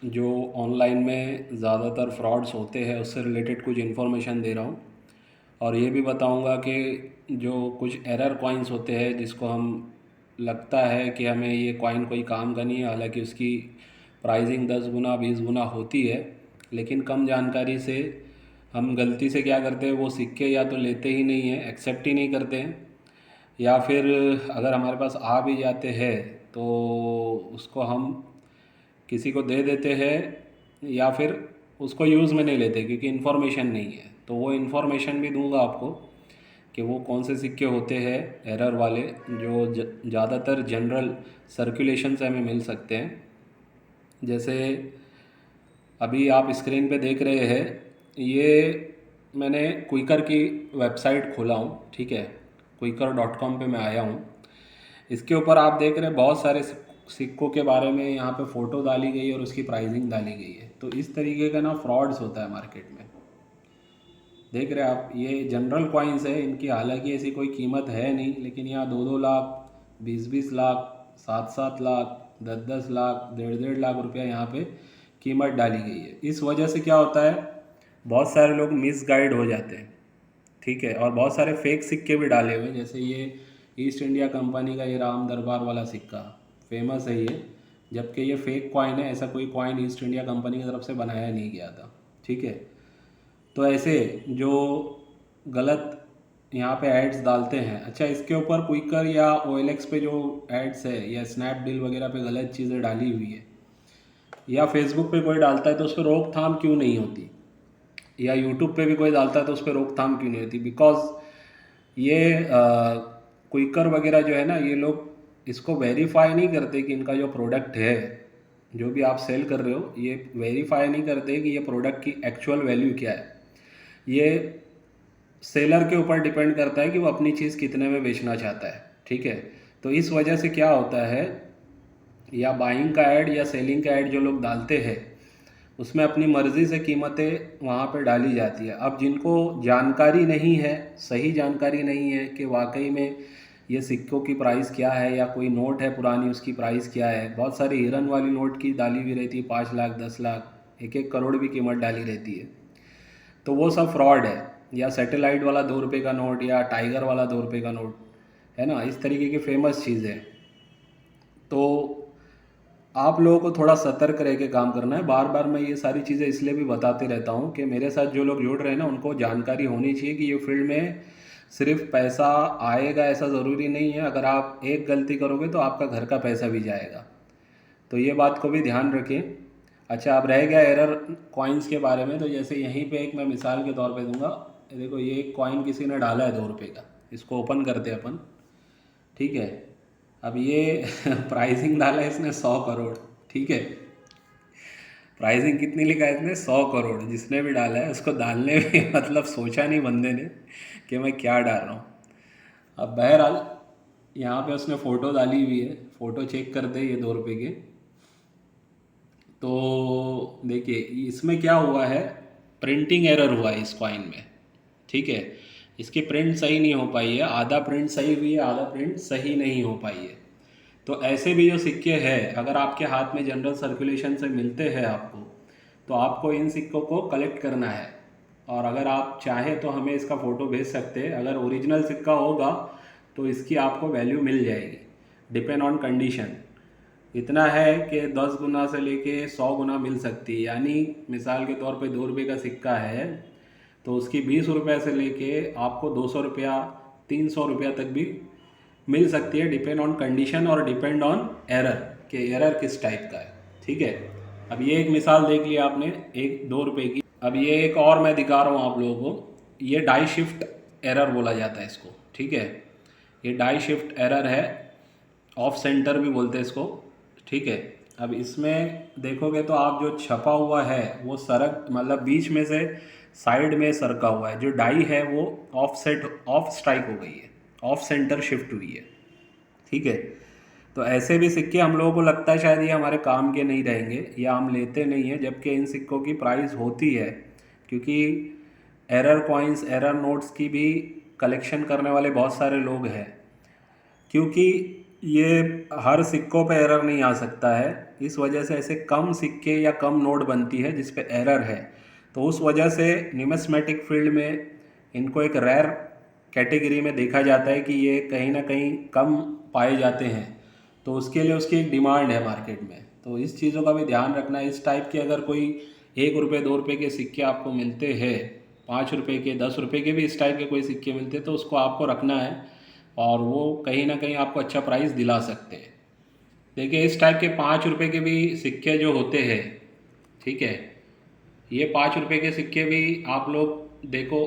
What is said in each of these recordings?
जो ऑनलाइन में ज़्यादातर फ्रॉड्स होते हैं उससे रिलेटेड कुछ इन्फॉर्मेशन दे रहा हूँ। और ये भी बताऊँगा कि जो कुछ एरर कॉइन्स होते हैं जिसको हम लगता है कि हमें ये कॉइन कोई काम का नहीं है, हालांकि उसकी प्राइसिंग 10 गुना 20 गुना होती है, लेकिन कम जानकारी से हम गलती से क्या करते हैं, वो सिक्के या तो लेते ही नहीं हैं, एक्सेप्ट ही नहीं करते हैं, या फिर अगर हमारे पास आ भी जाते हैं तो उसको हम किसी को दे देते हैं, या फिर उसको यूज़ में नहीं लेते क्योंकि इन्फॉर्मेशन नहीं है। तो वो इन्फॉर्मेशन भी दूंगा आपको कि वो कौन से सिक्के होते हैं एरर वाले, जो ज़्यादातर जनरल सर्कुलेशन से हमें मिल सकते हैं। जैसे अभी आप स्क्रीन पे देख रहे हैं, ये मैंने क्विकर की वेबसाइट खोला हूँ, ठीक है, quikr.com पे मैं आया हूँ। इसके ऊपर आप देख रहे हैं बहुत सारे सिक्कों के बारे में यहाँ पे फ़ोटो डाली गई है और उसकी प्राइसिंग डाली गई है। तो इस तरीके का ना फ्रॉड्स होता है मार्केट में। देख रहे हैं आप, ये जनरल कॉइन्स है, इनकी हालांकि ऐसी कोई कीमत है नहीं, लेकिन यहाँ 2-2 लाख, 20-20 लाख, 7-7 लाख, 10-10 लाख, 1.5-1.5 लाख रुपया यहाँ पे कीमत डाली गई है। इस वजह से क्या होता है, बहुत सारे लोग मिसगाइड हो जाते हैं, ठीक है। और बहुत सारे फेक सिक्के भी डाले हुए हैं, जैसे ये ईस्ट इंडिया कंपनी का ये राम दरबार वाला सिक्का फेमस है ये, जबकि ये फेक कॉइन है, ऐसा कोई कॉइन ईस्ट इंडिया कंपनी की तरफ से बनाया नहीं गया था, ठीक है। तो ऐसे जो गलत यहाँ पे एड्स डालते हैं, अच्छा इसके ऊपर क्विकर या OLX पे जो एड्स है या स्नैपडील वगैरह पे गलत चीज़ें डाली हुई है, या फेसबुक पे कोई डालता है तो उस पर रोकथाम क्यों नहीं होती, या यूट्यूब पे भी कोई डालता है तो उस पर रोकथाम क्यों नहीं होती? बिकॉज ये क्विकर वगैरह जो है ना, ये लोग इसको वेरीफाई नहीं करते कि इनका जो प्रोडक्ट है, जो भी आप सेल कर रहे हो, ये वेरीफाई नहीं करते कि ये प्रोडक्ट की एक्चुअल वैल्यू क्या है। ये सेलर के ऊपर डिपेंड करता है कि वो अपनी चीज़ कितने में बेचना चाहता है, ठीक है। तो इस वजह से क्या होता है, या बाइंग का ऐड या सेलिंग का ऐड जो लोग डालते हैं, उसमें अपनी मर्ज़ी से कीमतें वहाँ पे डाली जाती है। अब जिनको जानकारी नहीं है, सही जानकारी नहीं है कि वाकई में ये सिक्कों की प्राइस क्या है, या कोई नोट है पुरानी उसकी प्राइस क्या है, बहुत सारी हिरन वाली नोट की डाली हुई रहती है, 5 लाख, 10 लाख, 1-1 करोड़ भी कीमत डाली रहती है। तो वो सब फ्रॉड है। या सैटेलाइट वाला 2 रुपये का नोट, या टाइगर वाला 2 रुपये का नोट, है ना, इस तरीके की फेमस चीज़ है। तो आप लोगों को थोड़ा सतर्क रह के काम करना है। बार बार मैं ये सारी चीज़ें इसलिए भी बताते रहता हूँ कि मेरे साथ जो लोग जुड़ रहे हैं ना, उनको जानकारी होनी चाहिए कि ये फील्ड में सिर्फ पैसा आएगा ऐसा ज़रूरी नहीं है। अगर आप एक गलती करोगे तो आपका घर का पैसा भी जाएगा, तो ये बात को भी ध्यान रखें। अच्छा, अब रह गया एरर कॉइन्स के बारे में, तो जैसे यहीं पे एक मैं मिसाल के तौर पे दूंगा। ये देखो, ये एक कॉइन किसी ने डाला है 2 रुपये का, इसको ओपन करते हैं अपन, ठीक है। अब ये प्राइसिंग डाला है इसने 100 करोड़, ठीक है। प्राइसिंग कितनी लिखा है इसने? 100 करोड़। जिसने भी डाला है उसको डालने में मतलब सोचा नहीं बंदे ने कि मैं क्या डाल रहा हूँ। अब बहरहाल यहाँ पे उसने फ़ोटो डाली हुई है, फ़ोटो चेक करते ये 2 रुपये के। तो देखिए इसमें क्या हुआ है, प्रिंटिंग एरर हुआ है इस कॉइन में, ठीक है। इसकी प्रिंट सही नहीं हो पाई है, आधा प्रिंट सही हुई है, आधा प्रिंट सही नहीं हो पाई है। तो ऐसे भी जो सिक्के हैं, अगर आपके हाथ में जनरल सर्कुलेशन से मिलते हैं आपको, तो आपको इन सिक्कों को कलेक्ट करना है। और अगर आप चाहें तो हमें इसका फ़ोटो भेज सकते हैं। अगर ओरिजिनल सिक्का होगा तो इसकी आपको वैल्यू मिल जाएगी, डिपेंड ऑन कंडीशन। इतना है कि 10 गुना से लेके 100 गुना मिल सकती है। यानी मिसाल के तौर पे 2 रुपये का सिक्का है तो उसकी 20 रुपये से लेके आपको 200 रुपया, 300 रुपया तक भी मिल सकती है, डिपेंड ऑन कंडीशन और डिपेंड ऑन एरर, कि एरर किस टाइप का है, ठीक है। अब ये एक मिसाल देख लिया आपने, 1-2 रुपये की। अब ये एक और मैं दिखा रहा हूँ आप लोगों को, ये डाई शिफ्ट एरर बोला जाता है इसको, ठीक है। ये डाई शिफ्ट एरर है, ऑफ सेंटर भी बोलते हैं इसको, ठीक है। अब इसमें देखोगे तो आप जो छपा हुआ है वो सरक, मतलब बीच में से साइड में सरका हुआ है। जो डाई है वो ऑफ स्ट्राइक हो गई है, ऑफ सेंटर शिफ्ट हुई है, ठीक है। तो ऐसे भी सिक्के हम लोगों को लगता है शायद ये हमारे काम के नहीं रहेंगे, या हम लेते नहीं हैं, जबकि इन सिक्कों की प्राइस होती है। क्योंकि एरर कॉइन्स, एरर नोट्स की भी कलेक्शन करने वाले बहुत सारे लोग हैं। क्योंकि ये हर सिक्कों पे एरर नहीं आ सकता है। इस वजह से ऐसे कम सिक्के या कम नोट बनती है जिस पे एरर है। तो उस वजह से न्यूमिस्मेटिक फील्ड में इनको एक रेयर कैटेगरी में देखा जाता है कि ये कहीं ना कहीं कम पाए जाते हैं। तो उसके लिए उसकी एक डिमांड है मार्केट में। तो इस चीज़ों का भी ध्यान रखना है। इस टाइप के अगर कोई 1 रुपये 2 रुपये के सिक्के आपको मिलते हैं, 5 रुपये के 10 रुपये के भी इस टाइप के कोई सिक्के मिलते हैं, तो उसको आपको रखना है और वो कहीं ना कहीं आपको अच्छा प्राइस दिला सकते हैं। देखिए इस टाइप के 5 रुपये के भी सिक्के जो होते हैं, ठीक है, ये 5 रुपये के सिक्के भी आप लोग देखो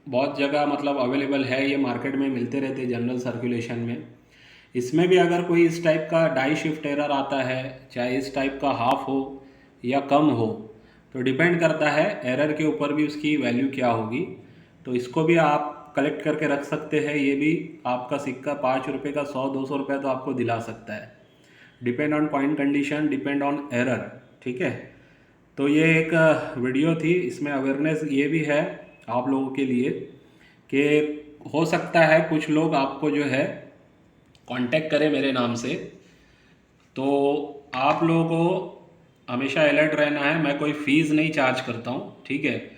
बहुत जगह मतलब अवेलेबल है, ये मार्केट में मिलते रहते हैं जनरल सर्कुलेशन में। इसमें भी अगर कोई इस टाइप का डाई शिफ्ट एरर आता है, चाहे इस टाइप का हाफ हो या कम हो, तो डिपेंड करता है एरर के ऊपर भी उसकी वैल्यू क्या होगी। तो इसको भी आप कलेक्ट करके रख सकते हैं। ये भी आपका सिक्का 5 रुपये का 100-200 रुपये तो आपको दिला सकता है। Depend on coin condition, depend on error, ठीक है। तो ये एक वीडियो थी, इसमें अवेयरनेस ये भी है आप लोगों के लिए कि हो सकता है कुछ लोग आपको जो है कांटेक्ट करें मेरे नाम से। तो आप लोगों को हमेशा अलर्ट रहना है। मैं कोई फ़ीस नहीं चार्ज करता हूँ, ठीक है।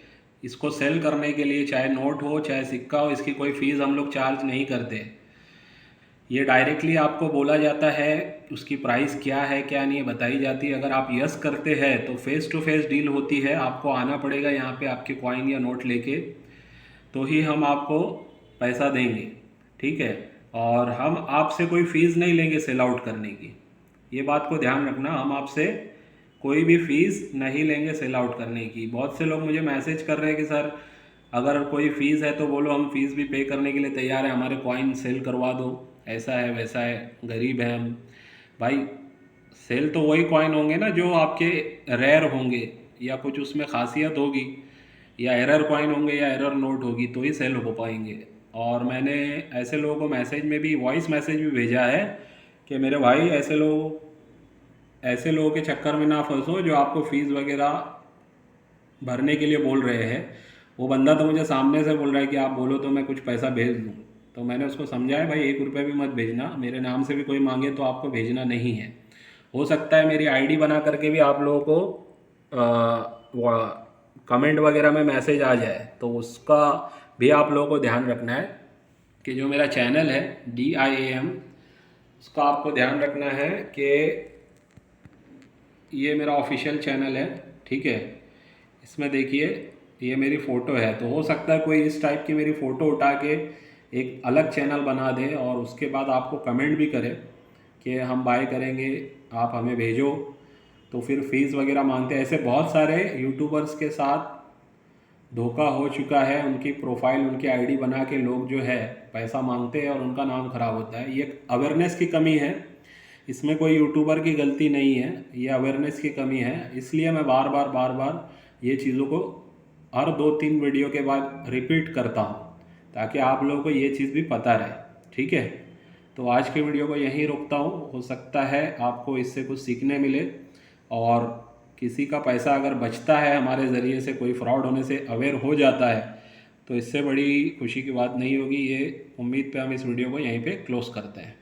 इसको सेल करने के लिए चाहे नोट हो चाहे सिक्का हो, इसकी कोई फ़ीस हम लोग चार्ज नहीं करते। ये डायरेक्टली आपको बोला जाता है, उसकी प्राइस क्या है क्या नहीं बताई जाती है। अगर आप यस करते हैं तो फेस टू फेस डील होती है। आपको आना पड़ेगा यहाँ पे आपके कॉइन या नोट लेके, तो ही हम आपको पैसा देंगे, ठीक है। और हम आपसे कोई फ़ीस नहीं लेंगे सेल आउट करने की, ये बात को ध्यान रखना। हम आपसे कोई भी फ़ीस नहीं लेंगे सेल आउट करने की। बहुत से लोग मुझे मैसेज कर रहे हैं कि सर अगर कोई फ़ीस है तो बोलो, हम फ़ीस भी पे करने के लिए तैयार हैं, हमारे कॉइन सेल करवा दो, ऐसा है वैसा है, गरीब हैं हम। भाई सेल तो वही कॉइन होंगे ना जो आपके रेयर होंगे या कुछ उसमें खासियत होगी, या एरर कॉइन होंगे या एरर नोट होगी, तो ही सेल हो पाएंगे। और मैंने ऐसे लोगों को मैसेज में भी, वॉइस मैसेज भी भेजा है कि मेरे भाई ऐसे लोगों के चक्कर में ना फंसो जो आपको फ़ीस वगैरह भरने के लिए बोल रहे हैं। वो बंदा तो मुझे सामने से बोल रहा है कि आप बोलो तो मैं कुछ पैसा भेज दूँ। तो मैंने उसको समझाया भाई 1 रुपये भी मत भेजना, मेरे नाम से भी कोई मांगे तो आपको भेजना नहीं है। हो सकता है मेरी आईडी बना करके भी आप लोगों को कमेंट वगैरह में मैसेज आ जाए, तो उसका भी आप लोगों को ध्यान रखना है कि जो मेरा चैनल है DIAM, उसका आपको ध्यान रखना है कि ये मेरा ऑफिशियल चैनल है, ठीक है। इसमें देखिए ये मेरी फ़ोटो है, तो हो सकता है कोई इस टाइप की मेरी फ़ोटो उठा के एक अलग चैनल बना दे और उसके बाद आपको कमेंट भी करे कि हम बाय करेंगे, आप हमें भेजो, तो फिर फ़ीस वगैरह मांगते हैं। ऐसे बहुत सारे यूट्यूबर्स के साथ धोखा हो चुका है। उनकी प्रोफाइल, उनकी आईडी बना के लोग जो है पैसा मांगते हैं और उनका नाम ख़राब होता है। ये अवेयरनेस की कमी है, इसमें कोई यूट्यूबर की गलती नहीं है, ये अवेयरनेस की कमी है। इसलिए मैं बार बार ये चीज़ों को हर 2-3 वीडियो के बाद रिपीट करता हूँ, ताकि आप लोगों को ये चीज़ भी पता रहे, ठीक है। तो आज के वीडियो को यहीं रोकता हूँ। हो सकता है आपको इससे कुछ सीखने मिले, और किसी का पैसा अगर बचता है हमारे ज़रिए से, कोई फ्रॉड होने से अवेयर हो जाता है, तो इससे बड़ी खुशी की बात नहीं होगी। ये उम्मीद पे हम इस वीडियो को यहीं पे क्लोज़ करते हैं।